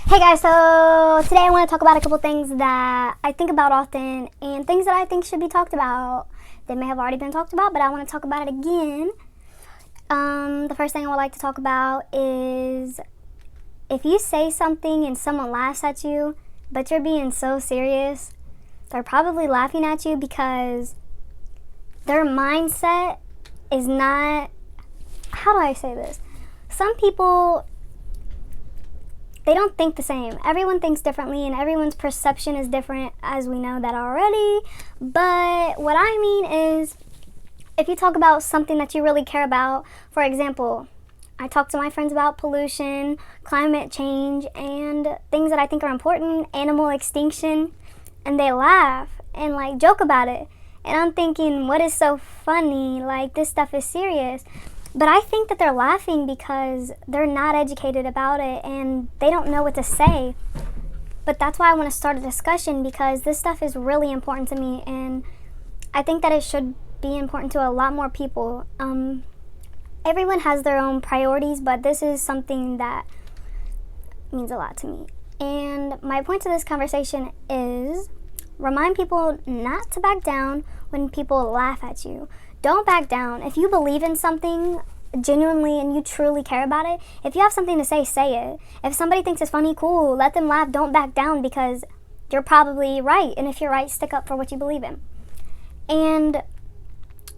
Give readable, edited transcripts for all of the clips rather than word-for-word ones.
Hey guys, so today I want to talk about a couple things that I think about often and things that I think should be talked about. They may have already been talked about, but I want to talk about it again. The first thing I would like to talk about is if you say something and someone laughs at you, but you're being so serious, they're probably laughing at you because their mindset is not, how do I say this? Some people, they don't think the same. Everyone thinks differently and everyone's perception is different, as we know that already. But what I mean is, if you talk about something that you really care about, for example, I talk to my friends about pollution, climate change, and things that I think are important, animal extinction, and they laugh and like joke about it. And I'm thinking, what is so funny? Like, this stuff is serious. But I think that they're laughing because they're not educated about it and they don't know what to say. But that's why I want to start a discussion, because this stuff is really important to me and I think that it should be important to a lot more people. Everyone has their own priorities, but this is something that means a lot to me. And my point to this conversation is remind people not to back down when people laugh at you. Don't back down. If you believe in something genuinely and you truly care about it, if you have something to say, say it. If somebody thinks it's funny, cool, let them laugh. Don't back down because you're probably right. And if you're right, stick up for what you believe in. And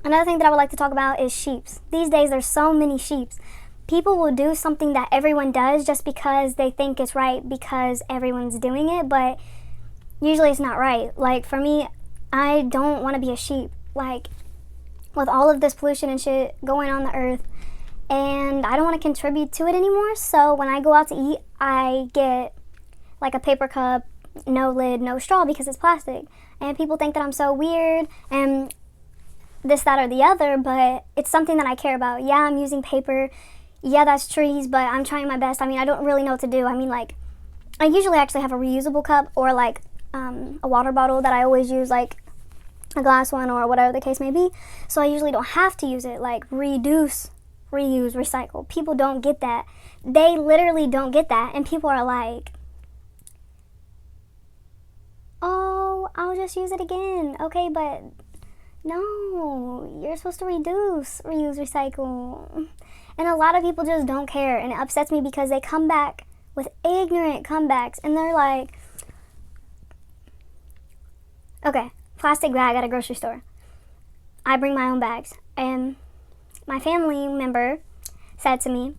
another thing that I would like to talk about is sheeps. These days, there's so many sheeps. People will do something that everyone does just because they think it's right because everyone's doing it, but usually it's not right. Like, for me, I don't want to be a sheep. Like, with all of this pollution and shit going on the earth, and I don't want to contribute to it anymore. So when I go out to eat, I get like a paper cup, no lid, no straw, because it's plastic. And people think that I'm so weird and this, that, or the other, but it's something that I care about. Yeah, I'm using paper. Yeah, that's trees, but I'm trying my best. I mean, I don't really know what to do. I mean, like, I usually actually have a reusable cup or like a water bottle that I always use, like a glass one or whatever the case may be. So I usually don't have to use it. Like, reduce, reuse, recycle. People don't get that. They literally don't get that. And people are like, oh, I'll just use it again. Okay, but no, you're supposed to reduce, reuse, recycle. And a lot of people just don't care. And it upsets me because they come back with ignorant comebacks. And they're like, okay, plastic bag at a grocery store. I bring my own bags. And my family member said to me,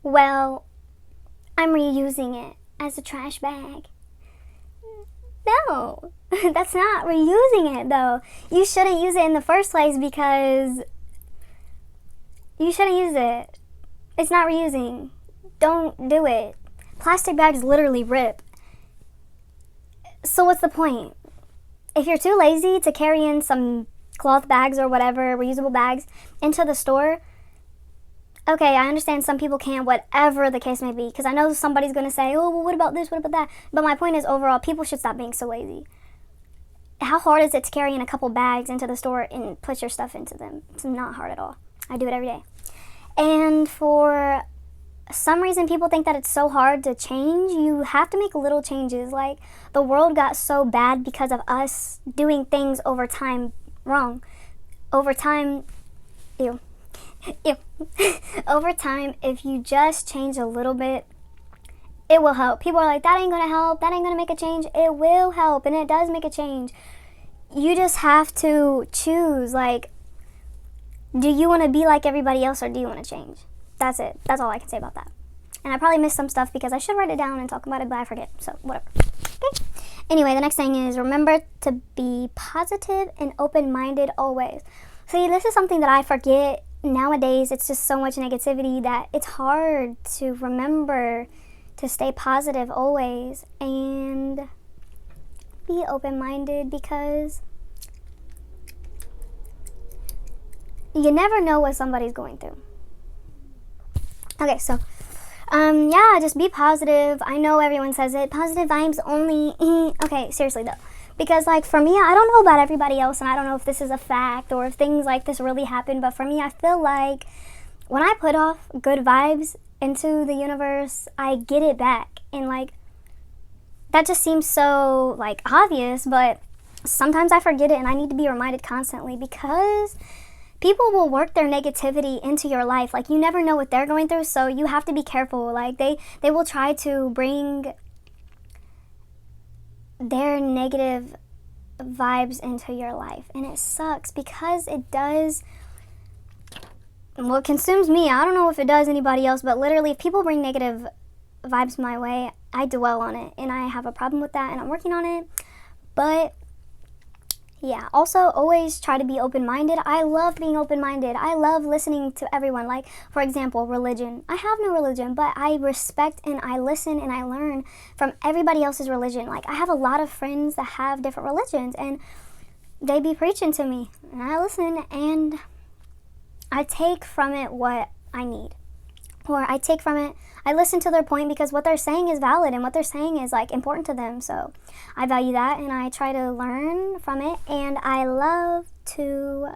well, I'm reusing it as a trash bag. No, that's not reusing it though. You shouldn't use it in the first place because you shouldn't use it. It's not reusing. Don't do it. Plastic bags literally rip. So what's the point? If you're too lazy to carry in some cloth bags or whatever, reusable bags, into the store, okay, I understand some people can't, whatever the case may be, because I know somebody's going to say, oh, well, what about this, what about that? But my point is, overall, people should stop being so lazy. How hard is it to carry in a couple bags into the store and put your stuff into them? It's not hard at all. I do it every day. And for some reason, people think that it's so hard to change. You have to make little changes. Like, the world got so bad because of us doing things over time wrong. Over time, ew. Over time, if you just change a little bit, it will help. People are like, that ain't gonna help, that ain't gonna make a change. It will help, and it does make a change. You just have to choose, like, do you want to be like everybody else or do you want to change? That's it. That's all I can say about that. And I probably missed some stuff because I should write it down and talk about it, but I forget. So, whatever. Okay. Anyway, the next thing is remember to be positive and open-minded always. See, this is something that I forget nowadays. It's just so much negativity that it's hard to remember to stay positive always and be open-minded, because you never know what somebody's going through. Okay, so, yeah, just be positive. I know everyone says it. Positive vibes only. Okay, seriously, though. Because, like, for me, I don't know about everybody else, and I don't know if this is a fact or if things like this really happen, but for me, I feel like when I put off good vibes into the universe, I get it back. And like, that just seems so like obvious, but sometimes I forget it and I need to be reminded constantly, because people will work their negativity into your life. Like, you never know what they're going through, so you have to be careful. Like, they will try to bring their negative vibes into your life, and it sucks because it does. Well, it consumes me. I don't know if it does anybody else, but literally, if people bring negative vibes my way, I dwell on it, and I have a problem with that, and I'm working on it. But yeah, also always try to be open-minded. I love being open-minded. I love listening to everyone. Like, for example, religion. I have no religion, but I respect and I listen and I learn from everybody else's religion. Like, I have a lot of friends that have different religions, and they be preaching to me, and I listen, and I take from it what I need. Or I take from it, I listen to their point, because what they're saying is valid and what they're saying is like important to them. So I value that, and I try to learn from it, and I love to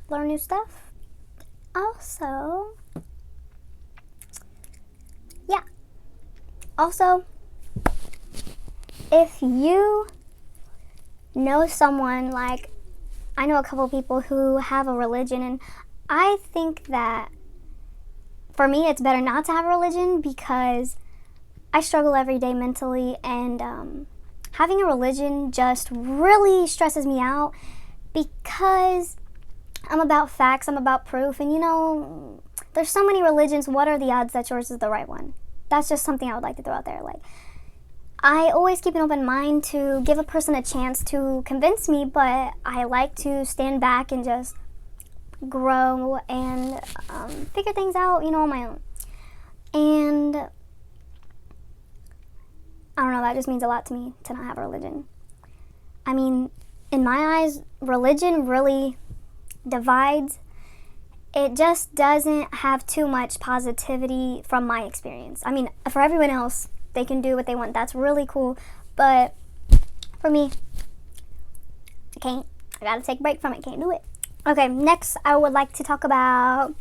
learn new stuff. Also, yeah. Also, if you know someone, like, I know a couple people who have a religion, and I think that for me, it's better not to have a religion, because I struggle every day mentally, and having a religion just really stresses me out, because I'm about facts, I'm about proof, and you know, there's so many religions. What are the odds that yours is the right one? That's just something I would like to throw out there. Like, I always keep an open mind to give a person a chance to convince me, but I like to stand back and just grow and figure things out, you know, on my own. And I don't know, that just means a lot to me to not have a religion. I mean, in my eyes, religion really divides. It just doesn't have too much positivity from my experience. I mean, for everyone else, they can do what they want. That's really cool. But for me, I can't. I gotta take a break from it. Can't do it. Okay, next I would like to talk about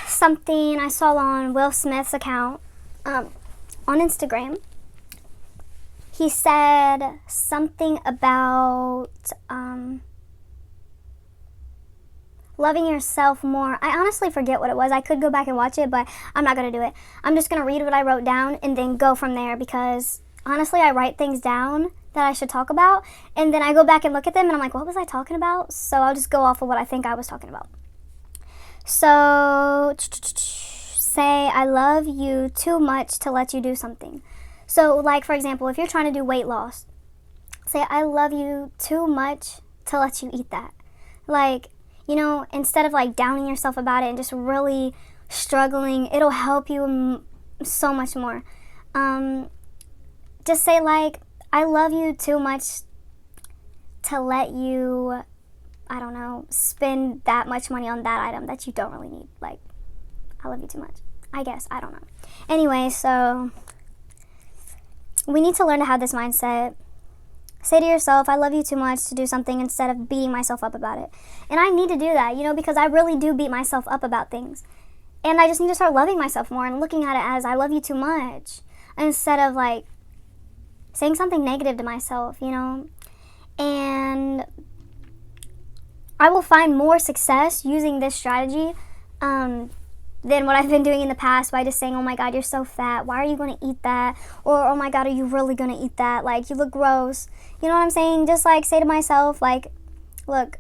something I saw on Will Smith's account on Instagram. He said something about loving yourself more. I honestly forget what it was. I could go back and watch it, but I'm not going to do it. I'm just going to read what I wrote down and then go from there, because honestly, I write things down that I should talk about, and then I go back and look at them, and I'm like, what was I talking about? So I'll just go off of what I think I was talking about. So, say, I love you too much to let you do something. So, like, for example, if you're trying to do weight loss, say, I love you too much to let you eat that. Like, you know, instead of like downing yourself about it and just really struggling, it'll help you so much more. Just say, like, I love you too much to let you, I don't know, spend that much money on that item that you don't really need. Like, I love you too much. I guess. I don't know. Anyway, so we need to learn to have this mindset. Say to yourself, I love you too much to do something, instead of beating myself up about it. And I need to do that, you know, because I really do beat myself up about things. And I just need to start loving myself more and looking at it as I love you too much, instead of like saying something negative to myself, you know. And I will find more success using this strategy than what I've been doing in the past, by just saying, oh my God, you're so fat. Why are you going to eat that? Or, oh my God, are you really going to eat that? Like, you look gross. You know what I'm saying? Just like say to myself, like, look,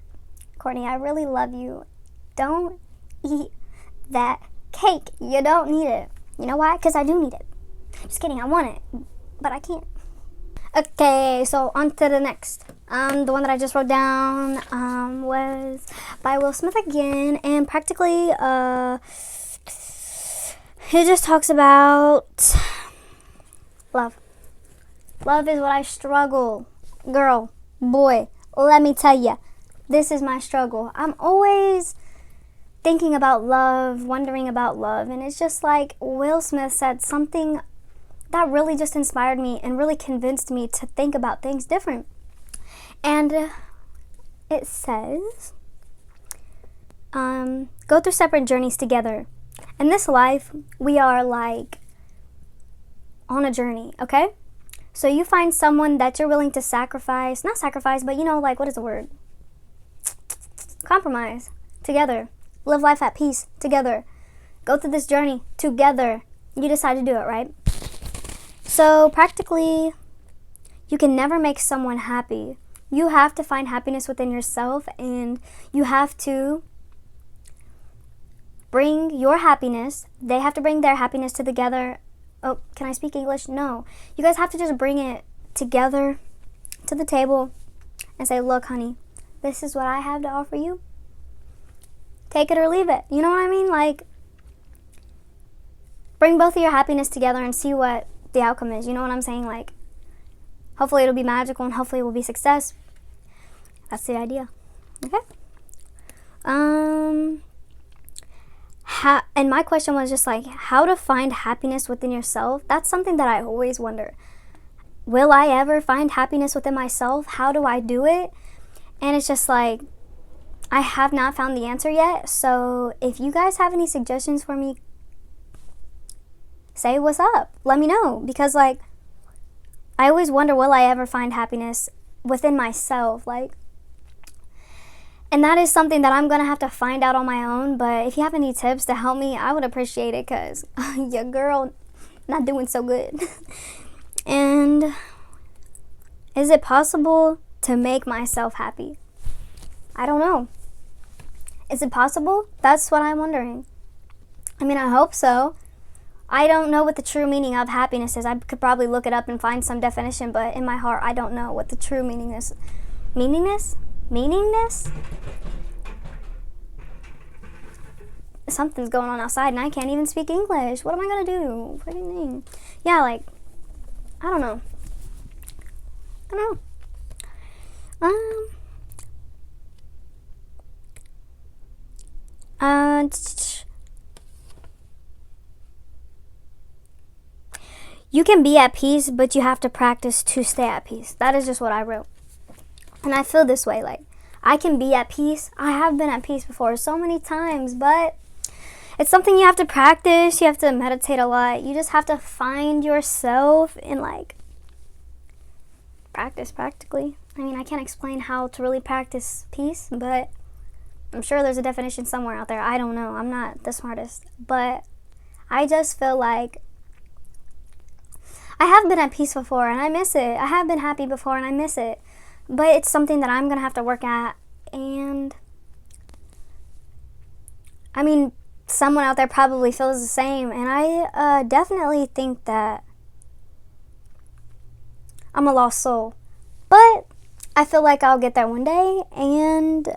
Courtney, I really love you. Don't eat that cake. You don't need it. You know why? Because I do need it. Just kidding. I want it, but I can't. Okay, so on to the next. The one that I just wrote down was by Will Smith again, and practically he just talks about love. Love is what I struggle. Girl, boy, let me tell you, this is my struggle. I'm always thinking about love, wondering about love, and it's just like Will Smith said something that really just inspired me and really convinced me to think about things different. And it says, go through separate journeys together in this life, we are like on a journey, okay? So you find someone that you're willing to sacrifice, not sacrifice, but like, what is the word? Compromise together. Live life at peace together. Go through this journey together. You decide to do it, right? So practically, you can never make someone happy. You have to find happiness within yourself, and you have to bring your happiness. They have to bring their happiness together. Oh, can I speak English? No. You guys have to just bring it together to the table and say, look, honey, this is what I have to offer you. Take it or leave it. You know what I mean? Like, bring both of your happiness together and see what the outcome is. You know what I'm saying? Like, hopefully it'll be magical and hopefully it will be success. That's the idea. Okay? And my question was just like, how to find happiness within yourself. That's something that I always wonder. Will I ever find happiness within myself? How do I do it? And it's just like, I have not found the answer yet. So if you guys have any suggestions for me, say what's up. Let me know. Because like, I always wonder, will I ever find happiness within myself? Like, and that is something that I'm going to have to find out on my own. But if you have any tips to help me, I would appreciate it, because your girl not doing so good. And is it possible to make myself happy? I don't know. Is it possible? That's what I'm wondering. I mean, I hope so. I don't know what the true meaning of happiness is. I could probably look it up and find some definition, but in my heart, I don't know what the true meaning is. Meaningness? Something's going on outside and I can't even speak English. What am I gonna do? What do you mean? Yeah, like, I don't know. You can be at peace, but you have to practice to stay at peace. That is just what I wrote. And I feel this way, like, I can be at peace. I have been at peace before so many times, but it's something you have to practice. You have to meditate a lot. You just have to find yourself and like practice practically. I mean, I can't explain how to really practice peace, but I'm sure there's a definition somewhere out there. I don't know. I'm not the smartest, but I just feel like I have been at peace before and I miss it. I have been happy before and I miss it. But it's something that I'm going to have to work at. And I mean, someone out there probably feels the same. And I definitely think that I'm a lost soul. But I feel like I'll get there one day. And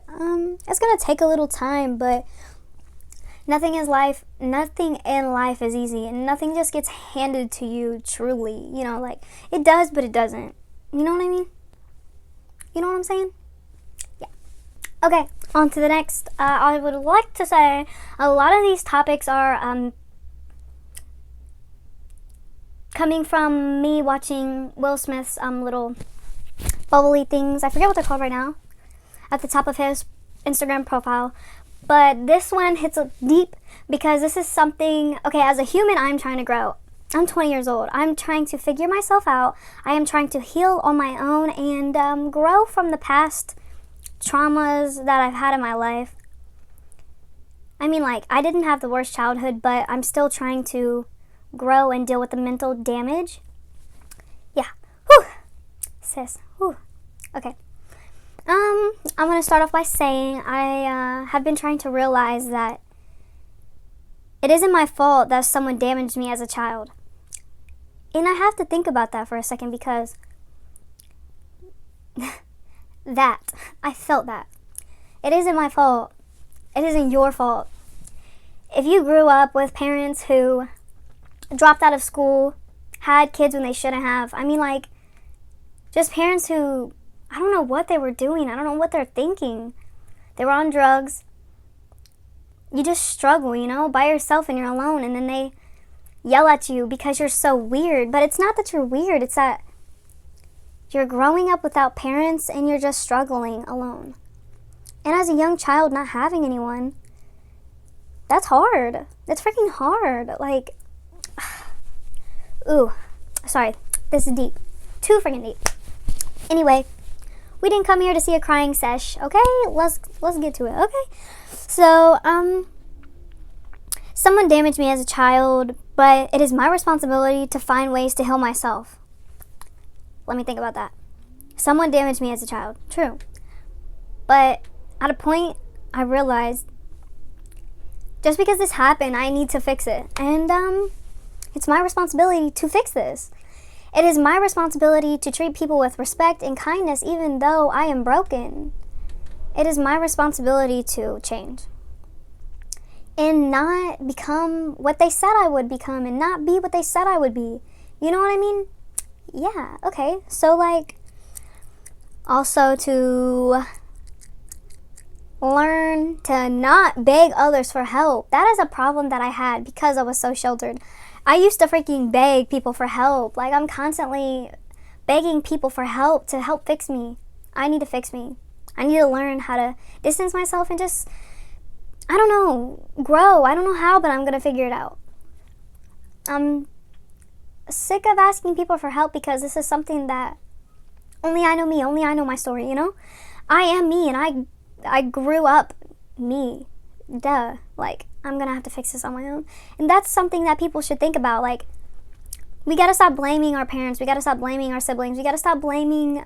it's going to take a little time. But nothing in life is easy. And nothing just gets handed to you truly. You know, like, it does, but it doesn't. You know what I mean? You know what I'm saying? Yeah. Okay, on to the next. I would like to say a lot of these topics are coming from me watching Will Smith's little bubbly things. I forget what they're called right now. At the top of his Instagram profile. But this one hits deep because this is something, okay, as a human, I'm trying to grow. I'm 20 years old. I'm trying to figure myself out. I am trying to heal on my own and grow from the past traumas that I've had in my life. I mean, like, I didn't have the worst childhood, but I'm still trying to grow and deal with the mental damage. Yeah. Whew. Sis. Whew. Okay. I'm going to start off by saying I have been trying to realize that it isn't my fault that someone damaged me as a child. And I have to think about that for a second because I felt that. It isn't my fault. It isn't your fault. If you grew up with parents who dropped out of school, had kids when they shouldn't have, I mean, like, just parents who, I don't know what they were doing. I don't know what they're thinking. They were on drugs. You just struggle, you know, by yourself and you're alone. And then they yell at you because you're so weird. But it's not that you're weird. It's that you're growing up without parents and you're just struggling alone. And as a young child, not having anyone, that's hard. That's freaking hard. Like, ooh, sorry. This is deep. Too freaking deep. Anyway, we didn't come here to see a crying sesh, okay? Let's get to it, okay? So, someone damaged me as a child, but it is my responsibility to find ways to heal myself. Let me think about that. Someone damaged me as a child. True. But at a point, I realized just because this happened, I need to fix it. And it's my responsibility to fix this. It is my responsibility to treat people with respect and kindness even though I am broken. It is my responsibility to change. And not become what they said I would become and not be what they said I would be. You know what I mean? Yeah, okay. So, like, also to learn to not beg others for help. That is a problem that I had because I was so sheltered. I used to freaking beg people for help. Like, I'm constantly begging people for help to help fix me. I need to fix me. I need to learn how to distance myself and just, I don't know, grow. I don't know how, but I'm going to figure it out. I'm sick of asking people for help because this is something that only I know me, only I know my story, you know? I am me and I grew up me. Duh. Like, I'm gonna have to fix this on my own. And that's something that people should think about. Like, we gotta stop blaming our parents. We gotta stop blaming our siblings. We gotta stop blaming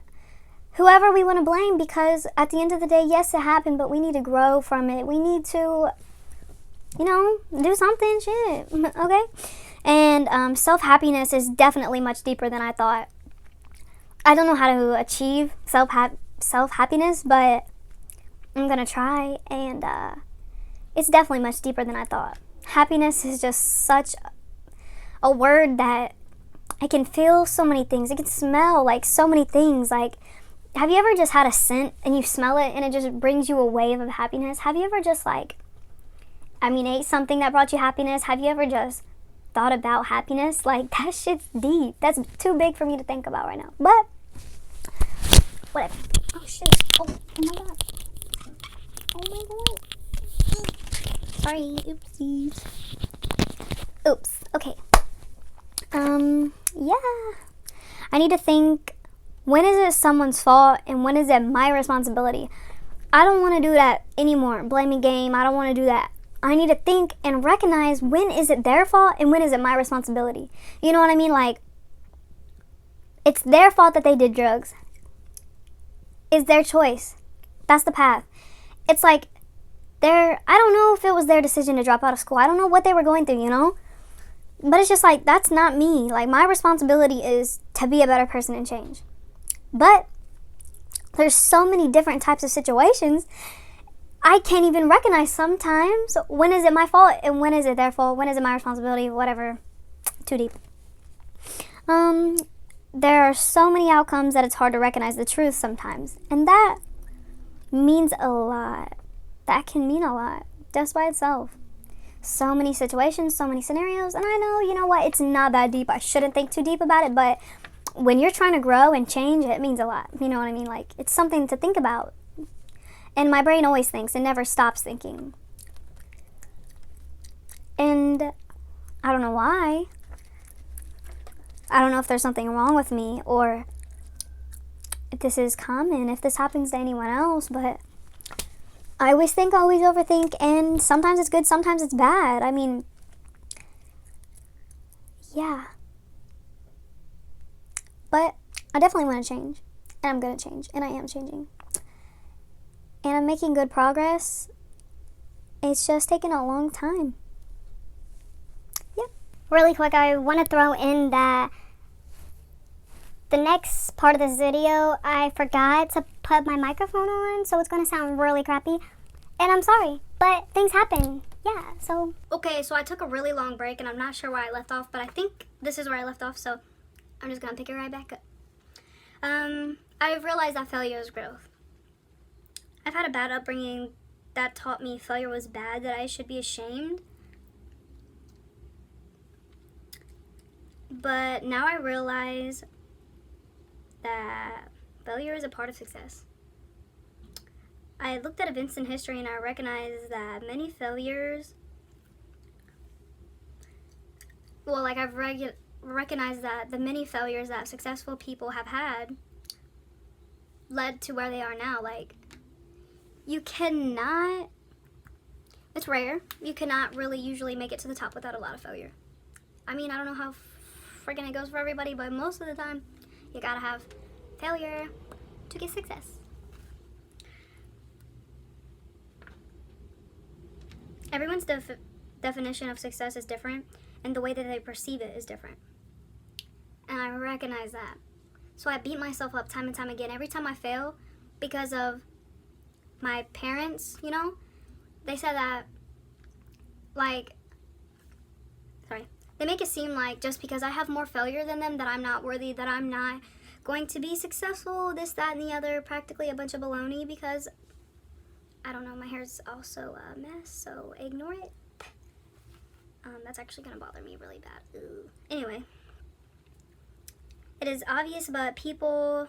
whoever we want to blame because at the end of the day, yes, it happened, but we need to grow from it. We need to, you know, do something, shit, okay? And self-happiness is definitely much deeper than I thought. I don't know how to achieve self-happiness, but I'm gonna try, and it's definitely much deeper than I thought. Happiness is just such a word that it can feel so many things. It can smell like so many things. Like, have you ever just had a scent and you smell it and it just brings you a wave of happiness? Have you ever just ate something that brought you happiness? Have you ever just thought about happiness? Like, that shit's deep. That's too big for me to think about right now. But, whatever. Oh, shit. Oh my God. Oh my God. Sorry. Oopsies. Oops. Okay. Yeah. I need to think, when is it someone's fault and when is it my responsibility? I don't want to do that anymore. Blaming game. I don't want to do that. I need to think and recognize when is it their fault and when is it my responsibility. You know what I mean? Like, it's their fault that they did drugs. It's their choice. That's the path. It's like, I don't know if it was their decision to drop out of school. I don't know what they were going through, you know? But it's just like, that's not me. Like, my responsibility is to be a better person and change. But there's so many different types of situations I can't even recognize sometimes. When is it my fault and when is it their fault? When is it my responsibility? Whatever. Too deep. There are so many outcomes that it's hard to recognize the truth sometimes. And that means a lot. That can mean a lot just by itself. So many situations, so many scenarios. And I know, you know what? It's not that deep. I shouldn't think too deep about it. But when you're trying to grow and change, it means a lot. You know what I mean? Like, it's something to think about. And my brain always thinks and never stops thinking. And I don't know why. I don't know if there's something wrong with me or if this is common, if this happens to anyone else, but I always think, always overthink, and sometimes it's good, sometimes it's bad. I mean, yeah. But I definitely want to change, and I'm going to change, and I am changing. And I'm making good progress. It's just taking a long time. Yep. Really quick, I want to throw in that the next part of this video, I forgot to put my microphone on, so it's going to sound really crappy. And I'm sorry, but things happen. Yeah, so. Okay, so I took a really long break, and I'm not sure where I left off, but I think this is where I left off, so I'm just going to pick it right back up. I've realized that failure is growth. I've had a bad upbringing that taught me failure was bad, that I should be ashamed. But now I realize that failure is a part of success. I looked at events in history and I recognized that many failures well, like I've recognized that the many failures that successful people have had led to where they are now. Like, you cannot, it's rare, you cannot really usually make it to the top without a lot of failure. I mean, I don't know how freaking it goes for everybody, but most of the time, you gotta have failure to get success. Everyone's definition of success is different, and the way that they perceive it is different. And I recognize that. So I beat myself up time and time again every time I fail because of my parents, you know? They said that, like, they make it seem like just because I have more failure than them that I'm not worthy, that I'm not going to be successful, this, that, and the other, practically a bunch of baloney because, I don't know, my hair's also a mess, so ignore it. That's actually going to bother me really bad. Ooh. Anyway, it is obvious, but people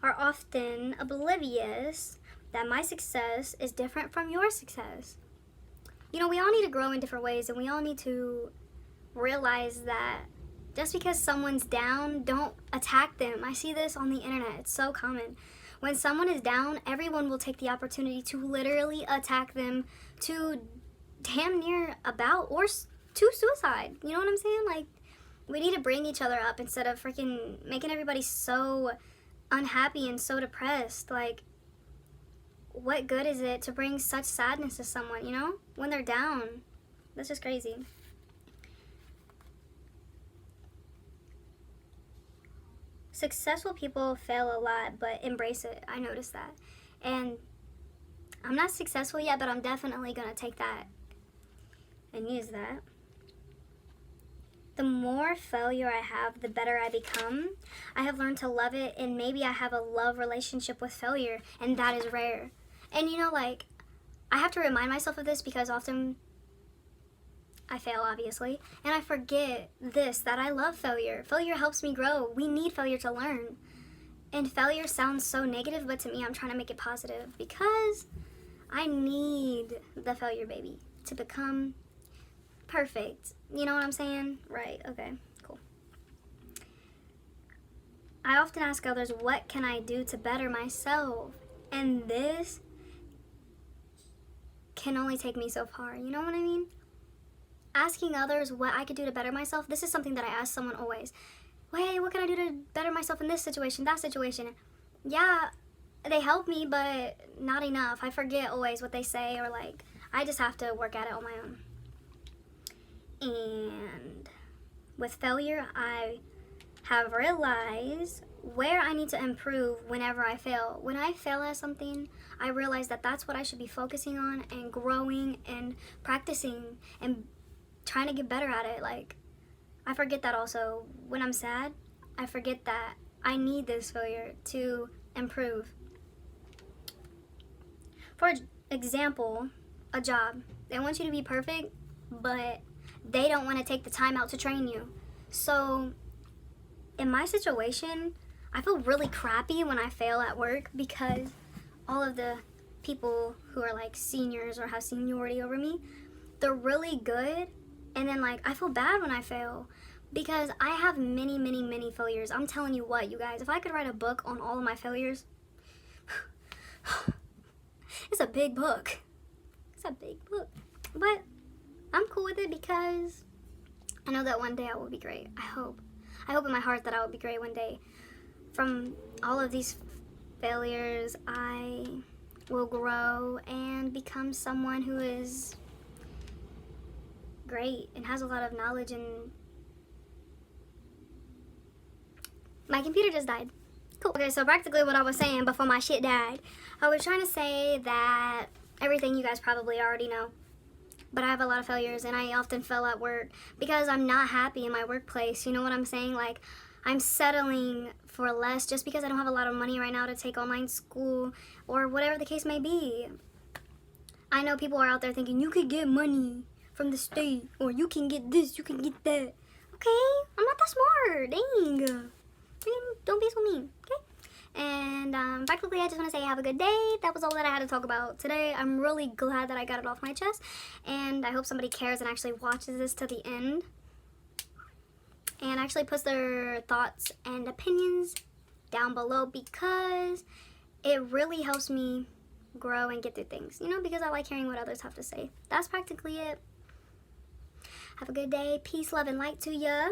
are often oblivious that my success is different from your success. You know, we all need to grow in different ways, and we all need to realize that just because someone's down, don't attack them. I see this on the internet. It's so common. When someone is down, everyone will take the opportunity to literally attack them to damn near about or to suicide. You know what I'm saying? Like, we need to bring each other up instead of freaking making everybody so unhappy and so depressed. Like, what good is it to bring such sadness to someone, you know, when they're down? That's just crazy. Successful people fail a lot, but embrace it. I noticed that. And I'm not successful yet, but I'm definitely going to take that and use that. The more failure I have, the better I become. I have learned to love it, and maybe I have a love relationship with failure, and that is rare. And you know, like, I have to remind myself of this because often I fail, obviously, and I forget this, that I love failure. Failure helps me grow. We need failure to learn. And failure sounds so negative, but to me, I'm trying to make it positive because I need the failure baby to become perfect. You know what I'm saying? Right, okay, cool. I often ask others, what can I do to better myself? And this can only take me so far. You know what I mean? Asking others what I could do to better myself, this is something that I ask someone always. Hey, what can I do to better myself in this situation, that situation? Yeah, they help me, but not enough. I forget always what they say, or like, I just have to work at it on my own. And with failure, I have realized where I need to improve whenever I fail. When I fail at something, I realize that that's what I should be focusing on and growing and practicing and trying to get better at it. Like, I forget that also. When I'm sad, I forget that I need this failure to improve. For example, a job. They want you to be perfect, but they don't want to take the time out to train you. So, in my situation, I feel really crappy when I fail at work because all of the people who are like seniors or have seniority over me, they're really good. And then like, I feel bad when I fail because I have many, many, many failures. I'm telling you what, you guys, if I could write a book on all of my failures, it's a big book. It's a big book. But I'm cool with it because I know that one day I will be great. I hope in my heart that I will be great one day. From all of these failures, I will grow and become someone who is great and has a lot of knowledge. And my computer just died. Cool. Okay, so practically what I was saying before my shit died, I was trying to say that everything you guys probably already know. But I have a lot of failures, and I often fail at work because I'm not happy in my workplace. You know what I'm saying? Like, I'm settling for less just because I don't have a lot of money right now to take online school or whatever the case may be. I know people are out there thinking, you could get money from the state, or you can get this, you can get that. Okay, I'm not that smart. Dang. Don't be so mean, okay? And practically, I just want to say have a good day. That was all that I had to talk about today. I'm really glad that I got it off my chest, and I hope somebody cares and actually watches this to the end. actually puts their thoughts and opinions down below because it really helps me grow and get through things, you know, because I like hearing what others have to say. That's practically it. Have a good day. Peace, love, and light to ya.